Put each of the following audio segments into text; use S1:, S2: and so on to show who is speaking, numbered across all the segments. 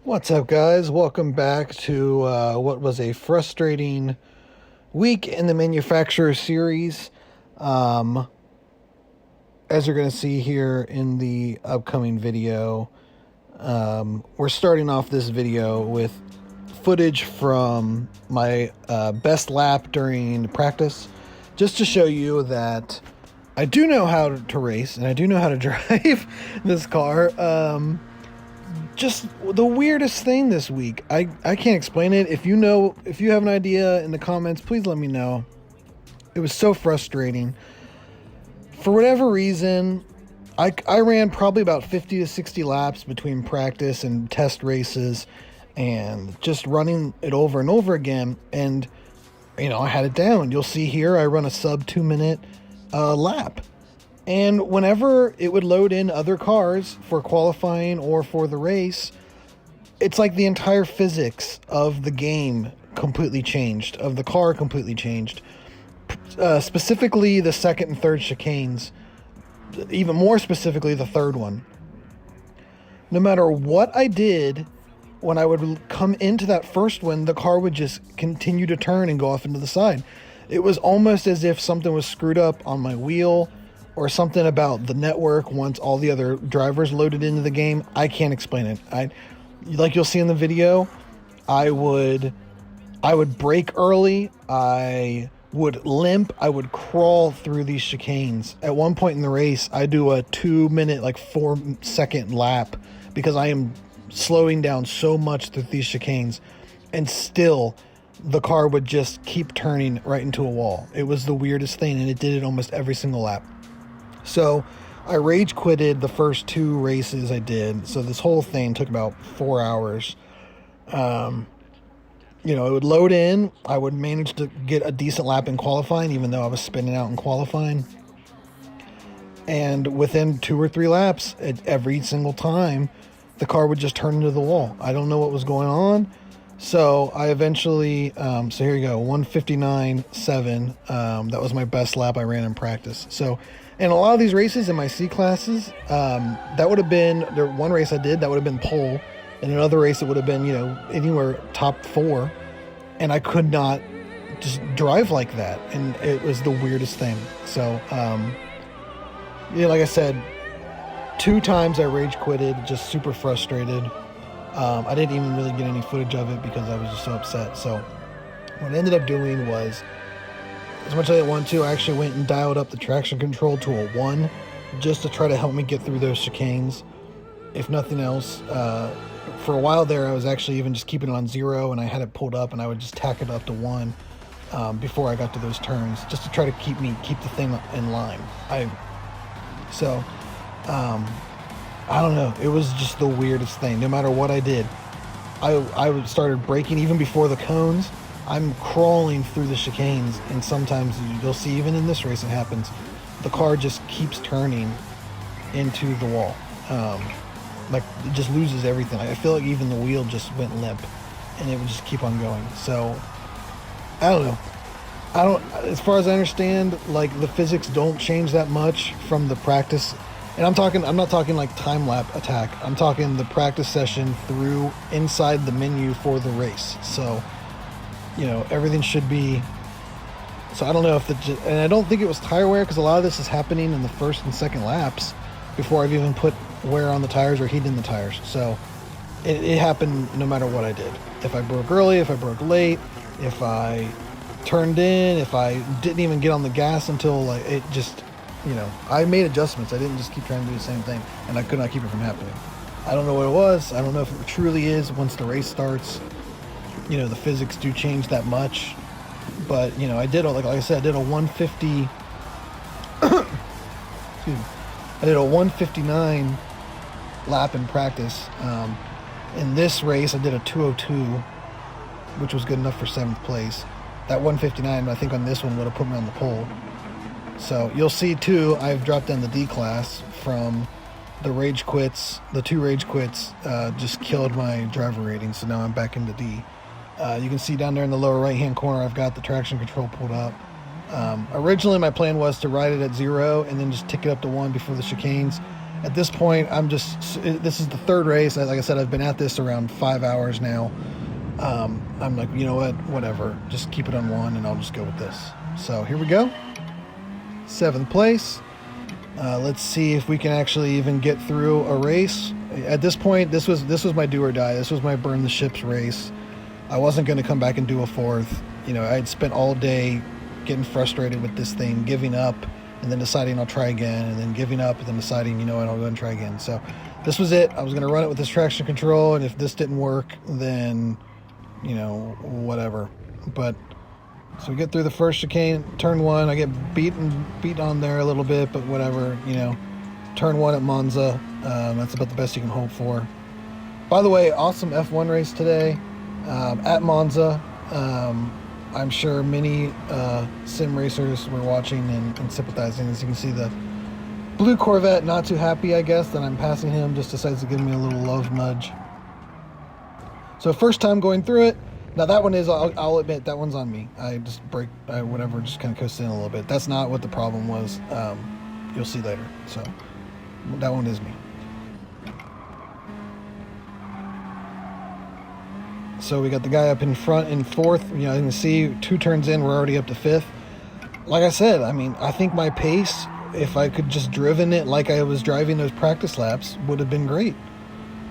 S1: What's up, guys? Welcome back to what was a frustrating week in the manufacturer series. Um, as you're going to see here in the upcoming video, we're starting off this video with footage from my best lap during practice, just to show you that I do know how to race and I do know how to drive this car. Just the weirdest thing this week. I can't explain it. If you have an idea in the comments, please let me know. It was so frustrating. For whatever reason, I ran probably about 50 to 60 laps between practice and test races and just running it over and over again. And, I had it down. You'll see here I run a sub 2-minute lap. And whenever it would load in other cars for qualifying or for the race, it's like the entire physics of the game completely changed, of the car completely changed. Specifically the second and third chicanes, even more specifically the third one. No matter what I did, when I would come into that first one, the car would just continue to turn and go off into the side. It was almost as if something was screwed up on my wheel, or something about the network once all the other drivers loaded into the game. I can't explain it. Like you'll see in the video, I would brake early, I would limp, I would crawl through these chicanes. At one point in the race, I do a 2-minute, 4-second lap because I am slowing down so much through these chicanes, and still the car would just keep turning right into a wall. It was the weirdest thing, and it did it almost every single lap. So I rage quitted the first 2 races I did. So this whole thing took about 4 hours. It would load in. I would manage to get a decent lap in qualifying, even though I was spinning out in qualifying. And within 2 or 3 laps, every single time, the car would just turn into the wall. I don't know what was going on. So I eventually, so here you go, 1:59.7. That was my best lap I ran in practice. So, and a lot of these races in my C classes, that would have been, one race I did, that would have been pole. And another race, it would have been, anywhere top 4. And I could not just drive like that. And it was the weirdest thing. So, like I said, 2 times I rage quitted, just super frustrated. I didn't even really get any footage of it because I was just so upset. So what I ended up doing was, as much as I didn't want to, I actually went and dialed up the traction control to a 1 just to try to help me get through those chicanes. If nothing else, for a while there, I was actually even just keeping it on 0, and I had it pulled up, and I would just tack it up to 1 before I got to those turns, just to try to keep the thing in line. I don't know. It was just the weirdest thing. No matter what I did, I started braking even before the cones. I'm crawling through the chicanes, and sometimes you'll see, even in this race, it happens. The car just keeps turning into the wall. It just loses everything. I feel like even the wheel just went limp, and it would just keep on going. So, I don't know. As far as I understand, the physics don't change that much from the practice. And I'm not talking like time lap attack. I'm talking the practice session through inside the menu for the race. So, everything should be. So I don't know and I don't think it was tire wear, because a lot of this is happening in the first and second laps before I've even put wear on the tires or heat in the tires. So it happened no matter what I did. If I broke early, if I broke late, if I turned in, if I didn't even get on the gas until it just. I made adjustments. I didn't just keep trying to do the same thing, and I could not keep it from happening. I don't know what it was. I don't know if it truly is once the race starts. The physics do change that much. But, I did, like I said, I did a 150, excuse me, I did a 159 lap in practice. In this race, I did a 202, which was good enough for 7th place. That 159, I think on this one would have put me on the pole. So you'll see too, I've dropped down the D class from the rage quits. The 2 rage quits just killed my driver rating, so now I'm back into D. You can see down there in the lower right hand corner, I've got the traction control pulled up. Originally my plan was to ride it at 0 and then just tick it up to 1 before the chicanes. At this point, this is the third race. Like I said, I've been at this around 5 hours now. I'm like, you know what, whatever. Just keep it on one, and I'll just go with this. So here we go. 7th place. Let's see if we can actually even get through a race. At this point, this was my do or die. This was my burn the ships race. I wasn't going to come back and do a 4th. You know, I had spent all day getting frustrated with this thing, giving up, and then deciding I'll try again, and then giving up, and then deciding, you know what, I'll go and try again. So this was it. I was going to run it with this traction control, and if this didn't work, then, you know, whatever. But so we get through the first chicane, turn 1. I get beat on there a little bit, but whatever, you know. Turn 1 at Monza. That's about the best you can hope for. By the way, awesome F1 race today at Monza. I'm sure many sim racers were watching and sympathizing. As you can see, the blue Corvette not too happy, I guess, that I'm passing him. Just decides to give me a little love nudge. So first time going through it. Now that one is, I'll admit, that one's on me. I just just kind of coasted in a little bit. That's not what the problem was. You'll see later. So that one is me. So we got the guy up in front in 4th. You know, you can see 2 turns in, we're already up to 5th. Like I said, I mean, I think my pace, if I could just driven it like I was driving those practice laps, would have been great.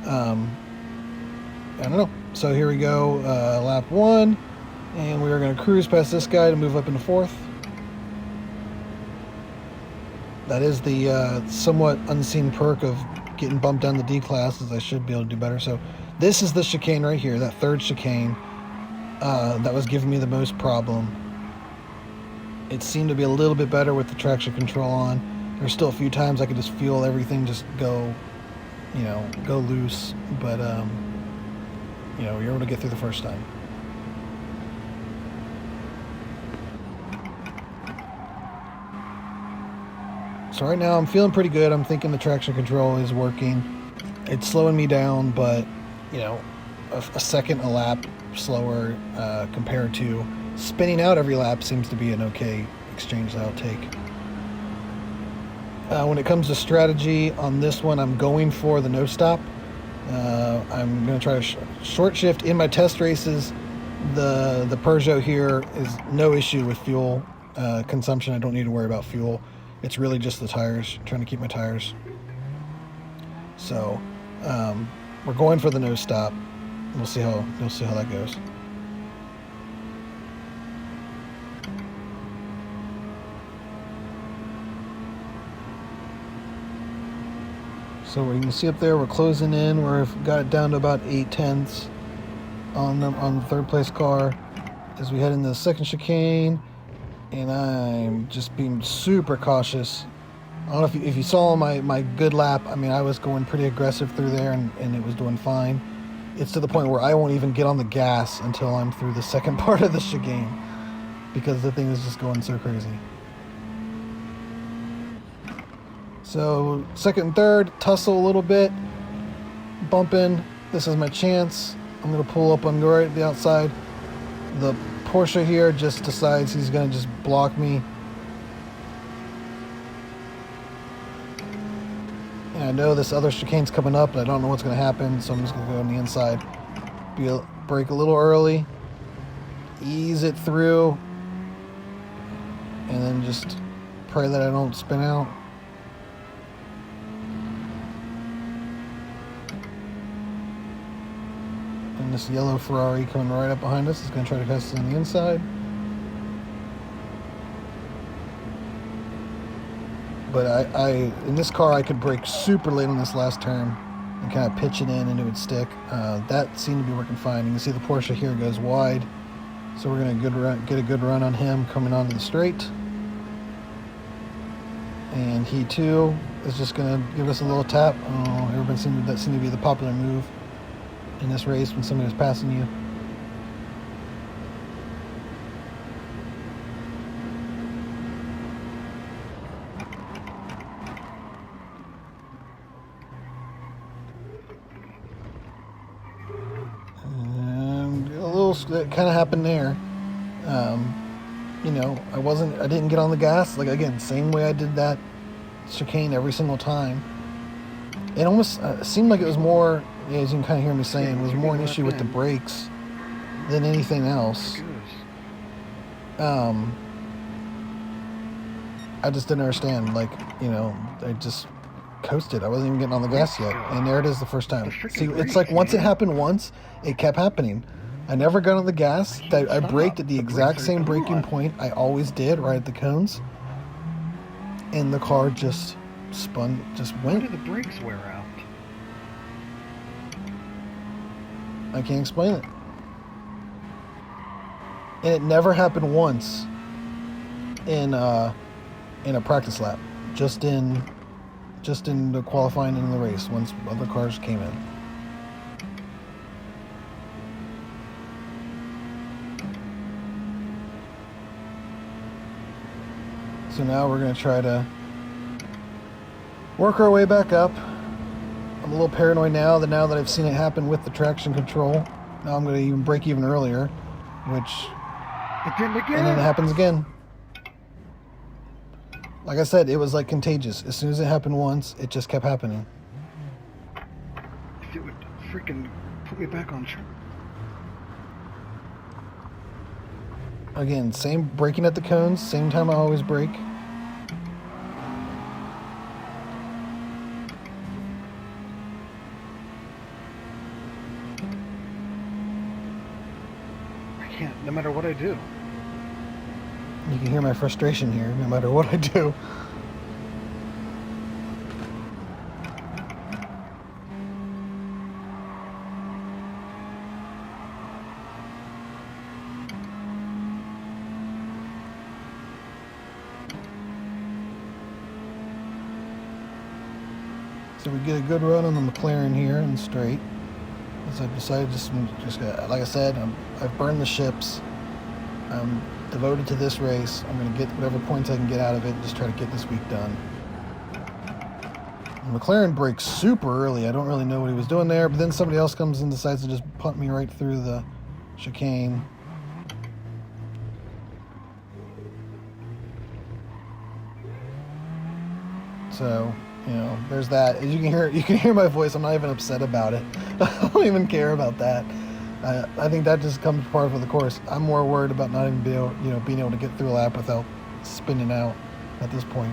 S1: I don't know. So here we go, lap 1, and we are going to cruise past this guy to move up into 4th. That is the somewhat unseen perk of getting bumped down the D classes. I should be able to do better. So this is the chicane right here, that 3rd chicane that was giving me the most problem. It seemed to be a little bit better with the traction control on. There's still a few times I could just feel everything just go loose, but you know, you're able to get through the first time. So right now I'm feeling pretty good. I'm thinking the traction control is working. It's slowing me down, but you know, a second a lap slower compared to spinning out every lap seems to be an okay exchange that I'll take. When it comes to strategy on this one, I'm going for the no stop. I'm going to try to short shift. In my test races, the Peugeot here is no issue with fuel consumption. I don't need to worry about fuel. It's really just the tires, trying to keep my tires. So we're going for the no stop. We'll see how that goes. So you can see up there, we're closing in. We've got it down to about 8/10 on the 3rd place car as we head into the 2nd chicane. And I'm just being super cautious. I don't know if you saw my good lap. I mean, I was going pretty aggressive through there, and it was doing fine. It's to the point where I won't even get on the gas until I'm through the second part of the chicane because the thing is just going so crazy. So 2nd and 3rd, tussle a little bit, bumping. This is my chance. I'm going to pull up on right at the outside. The Porsche here just decides he's going to just block me. And I know this other chicane's coming up, but I don't know what's going to happen, so I'm just going to go on the inside. Brake a little early, ease it through, and then just pray that I don't spin out. And this yellow Ferrari coming right up behind us is going to try to pass us on the inside. But I in this car, I could brake super late on this last turn and kind of pitch it in and it would stick. That seemed to be working fine. You can see the Porsche here goes wide. So we're going to get a good run on him coming onto the straight. And he too is just going to give us a little tap. Oh, that seemed to be the popular move in this race when somebody was passing you. That kind of happened there. You know, I didn't get on the gas. Like, again, same way I did that chicane every single time. It almost seemed like it was more, as you can kind of hear me saying, it was more an issue with the brakes than anything else. I just didn't understand. Like, I just coasted. I wasn't even getting on the gas yet, and there it is the first time. See, it's like once it happened once, it kept happening. I never got on the gas. I braked at the exact same braking point I always did, right at the cones, and the car just went.
S2: When did the brakes wear out?
S1: I can't explain it. And it never happened once in a practice lap. Just in the qualifying and in the race once other cars came in. So now we're going to try to work our way back up. I'm a little paranoid now that I've seen it happen with the traction control. Now I'm going to even brake even earlier, which...
S2: It didn't again.
S1: And then it happens again. Like I said, it was like contagious. As soon as it happened once, it just kept happening.
S2: It would freaking put me back on track.
S1: Again, same braking at the cones, same time I always brake.
S2: I can't, no matter what I do.
S1: You can hear my frustration here, no matter what I do. So we get a good run on the McLaren here in the straight. As I've decided just like I said, I've burned the ships. I'm devoted to this race. I'm going to get whatever points I can get out of it and just try to get this week done. The McLaren brakes super early. I don't really know what he was doing there, but then somebody else comes and decides to just punt me right through the chicane. So, there's that. As you can hear my voice. I'm not even upset about it. I don't even care about that. I think that just comes part of the course. I'm more worried about not even being able to get through a lap without spinning out at this point.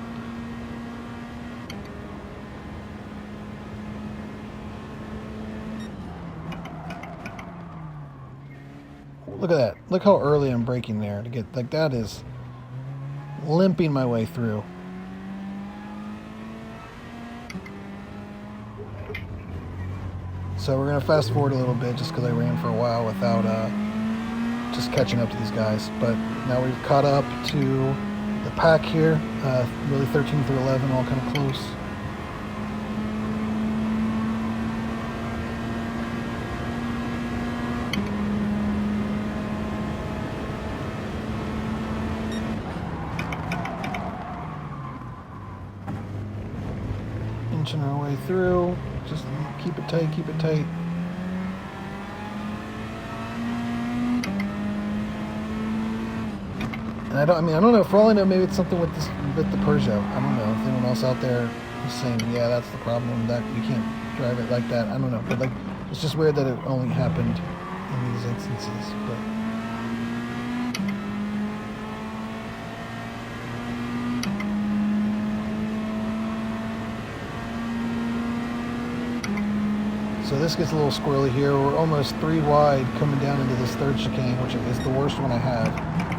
S1: Look at that. Look how early I'm braking there to get, like, that is limping my way through. So we're going to fast forward a little bit just because I ran for a while without just catching up to these guys. But now we've caught up to the pack here. Really 13 through 11, all kind of close. Inching our way through. Just keep it tight, keep it tight. And I don't know, for all I know, maybe it's something with the Peugeot. I don't know if anyone else out there is saying, yeah, that's the problem, that you can't drive it like that. I don't know, but like, it's just weird that it only happened in these instances, but. So this gets a little squirrely here. We're almost 3 wide coming down into this third chicane, which is the worst one I have.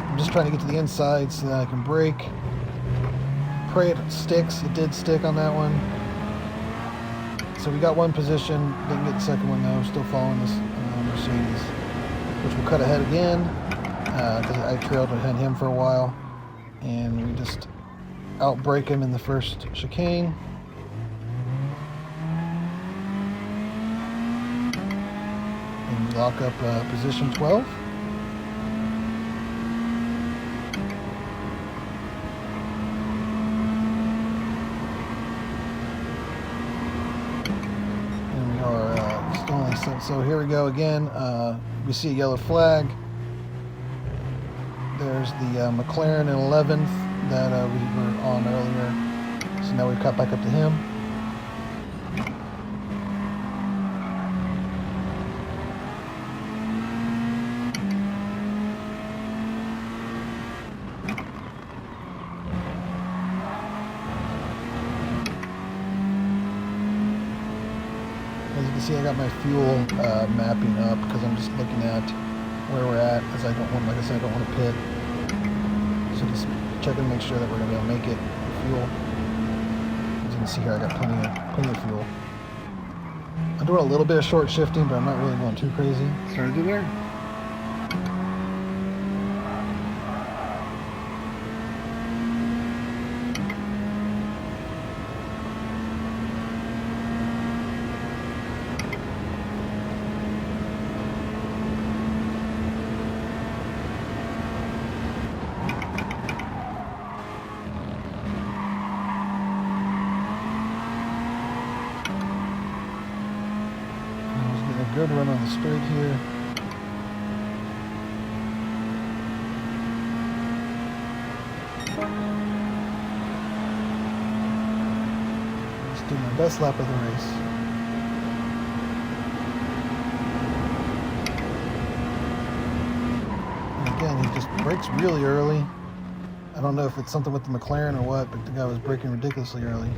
S1: I'm just trying to get to the inside so that I can brake. Pray it sticks. It did stick on that one. So we got one position. Didn't get the second one though. Still following this Mercedes, which will cut ahead again because I trailed behind him for a while. And we just out-brake him in the first chicane. Lock up position 12. And we are still only so here we go again. We see a yellow flag. There's the McLaren in 11th that we were on earlier. So now we've cut back up to him. see I got my fuel mapping up because I'm just looking at where we're at, as I don't want, like I said, I don't want to pit. So just checking to make sure that we're gonna be able to make it for fuel. As you can see here, I got plenty of fuel. I'm doing a little bit of short shifting, but I'm not really going too crazy.
S2: Started to there.
S1: Good run on the straight here. Just do my best lap of the race. And again, he just brakes really early. I don't know if it's something with the McLaren or what, but the guy was braking ridiculously early.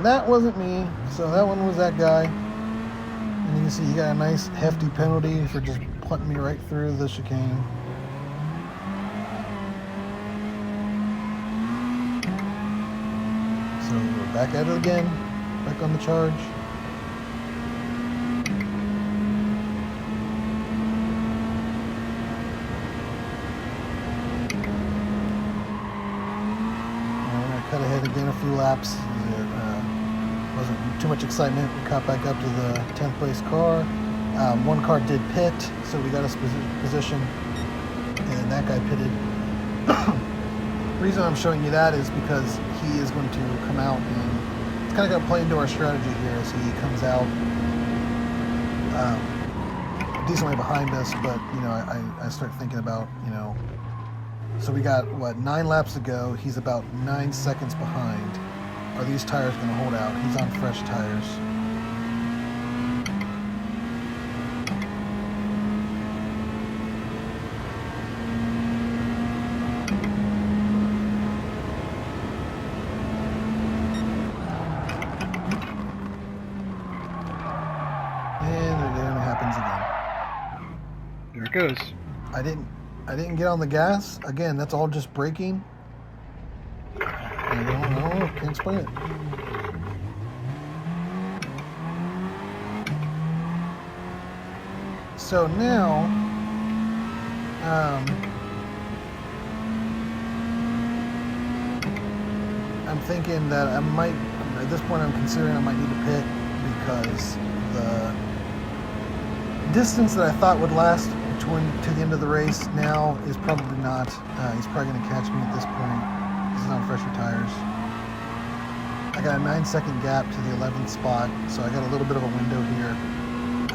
S1: That wasn't me, so that one was that guy. And you can see he got a nice hefty penalty for just punting me right through the chicane. So we're back at it again, back on the charge. And we're gonna cut ahead again a few laps. Wasn't too much excitement. We caught back up to the 10th place car. One car did pit, so we got us position, and that guy pitted. The reason I'm showing you that is because he is going to come out, and it's kind of going to play into our strategy here as he comes out decently behind us. But you know, I start thinking about, you know, so we got what, 9 laps to go. He's about 9 seconds behind. Are these tires going to hold out? He's on fresh tires. And there it happens again.
S2: There it goes.
S1: I didn't get on the gas. Again, that's all just braking. I don't know, can't explain it. So now, I'm thinking that I might, at this point I'm considering I might need to pit because the distance that I thought would last to the end of the race now is probably not. He's probably going to catch me at this point. This is on fresher tires. I got a 9-second gap to the 11th spot, so I got a little bit of a window here.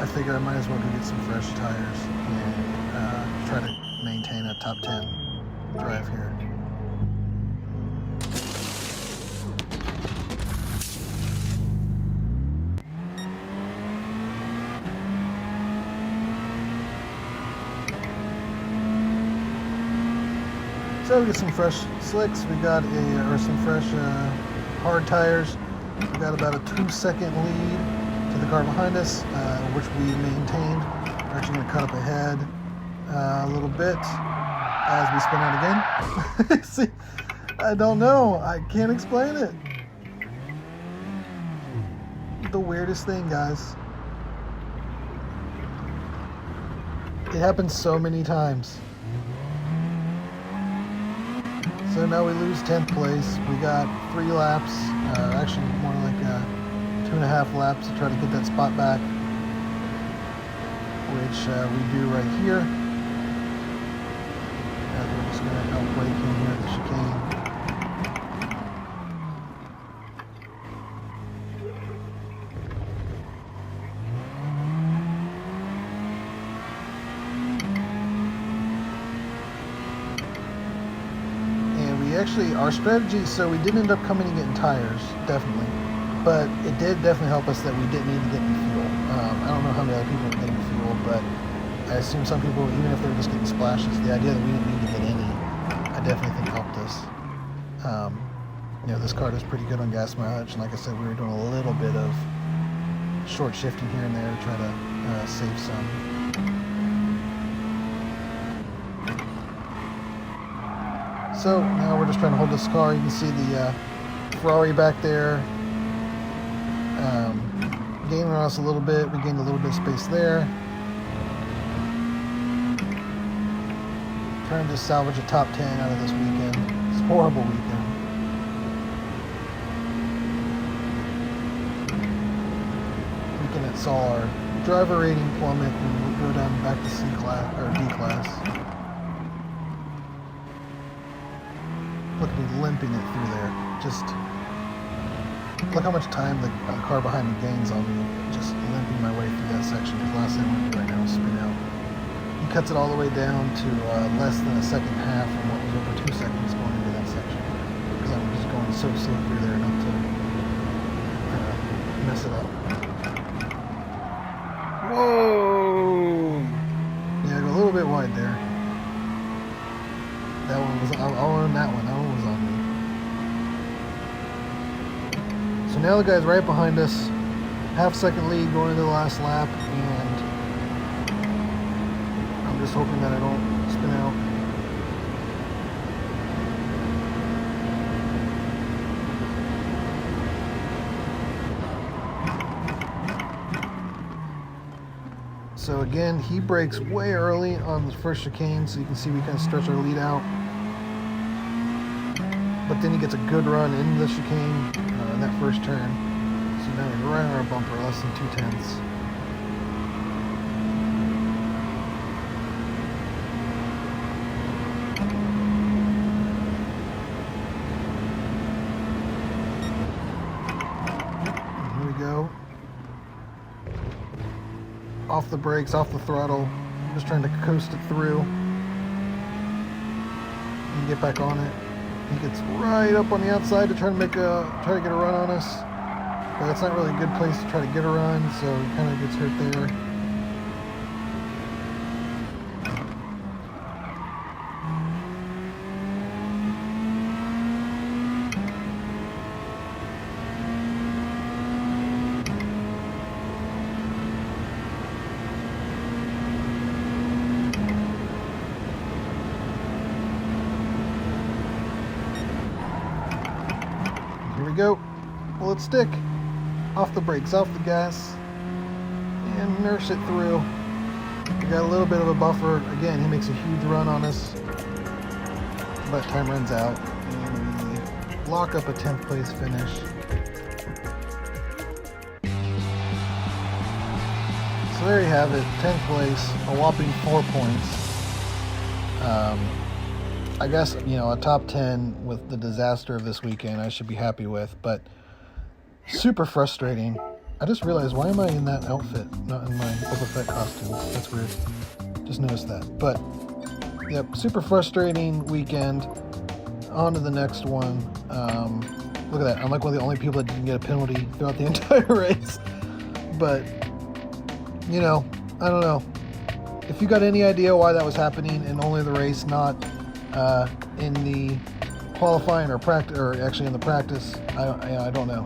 S1: I figure I might as well go get some fresh tires and try to maintain a top 10 drive here. So we get some fresh slicks. We got some fresh hard tires. We got about a 2-second lead to the car behind us, which we maintained. We're actually going to cut up ahead a little bit as we spin out again. See, I don't know. I can't explain it. The weirdest thing, guys. It happens so many times. So now we lose 10th place. We got 3 laps, actually more like 2.5 laps to try to get that spot back, which we do right here. And we're just going to outbrake him here at the chicane. Actually, our strategy, so we did end up coming and getting tires, definitely, but it did definitely help us that we didn't need to get any fuel. I don't know how many other people were getting fuel, but I assume some people, even if they were just getting splashes, the idea that we didn't need to get any, I definitely think helped us. This car does pretty good on gas mileage, and like I said, we were doing a little bit of short shifting here and there to try to save some. So now we're just trying to hold this car. You can see the Ferrari back there gaining on us a little bit. We gained a little bit of space there. Trying to just salvage a top 10 out of this weekend. It's a horrible weekend. Weekend that saw our driver rating plummet and we'll go down back to C class or D class. Look at me limping it through there. Just look how much time the car behind me gains on me. Just limping my way through that section. The last thing I'm going to do right now is spin out. He cuts it all the way down to less than a second half from what was over 2 seconds going into that section. Because I'm just going so slow through there not to mess it up.
S2: Whoa!
S1: Yeah, I go a little bit wide there. That one was, I'll own that one. That one was on me. So now the guy's right behind us. Half-second lead going into the last lap, and I'm just hoping that I don't spin out. So again, he brakes way early on the first chicane, so you can see we kind of stretch our lead out. But then he gets a good run into the chicane in that first turn. So now he's right on our bumper, less than 2/10. Here we go. Off the brakes, off the throttle. I'm just trying to coast it through and get back on it. He gets right up on the outside to try to get a run on us, but that's not really a good place to try to get a run, so he kind of gets hurt there. Here we go. Pull it stick. Off the brakes, off the gas, and nurse it through. We got a little bit of a buffer. Again, he makes a huge run on us, but time runs out, and we lock up a 10th place finish. So there you have it, 10th place, a whopping 4 points. I guess, a top 10 with the disaster of this weekend I should be happy with, but super frustrating. I just realized, why am I in that outfit, not in my Boba Fett costume? That's weird. Just noticed that. But, yep, super frustrating weekend. On to the next one. Look at that. I'm like one of the only people that didn't get a penalty throughout the entire race. But, I don't know. If you got any idea why that was happening in only the race, not in the qualifying or practice, or actually in the practice, I don't know.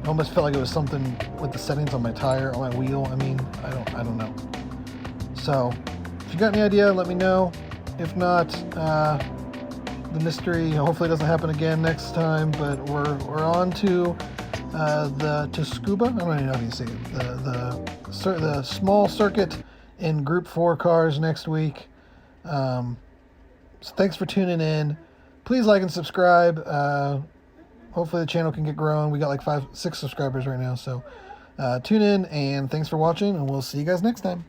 S1: It almost felt like it was something with the settings on my tire, on my wheel. I mean, I don't know. So, if you got any idea, let me know. If not, the mystery hopefully doesn't happen again next time. But we're on to Scuba. I don't even know how you say it. The small circuit in Group 4 cars next week. So thanks for tuning in. Please like and subscribe. Hopefully the channel can get growing. We got like 6 subscribers right now. So tune in, and thanks for watching, and we'll see you guys next time.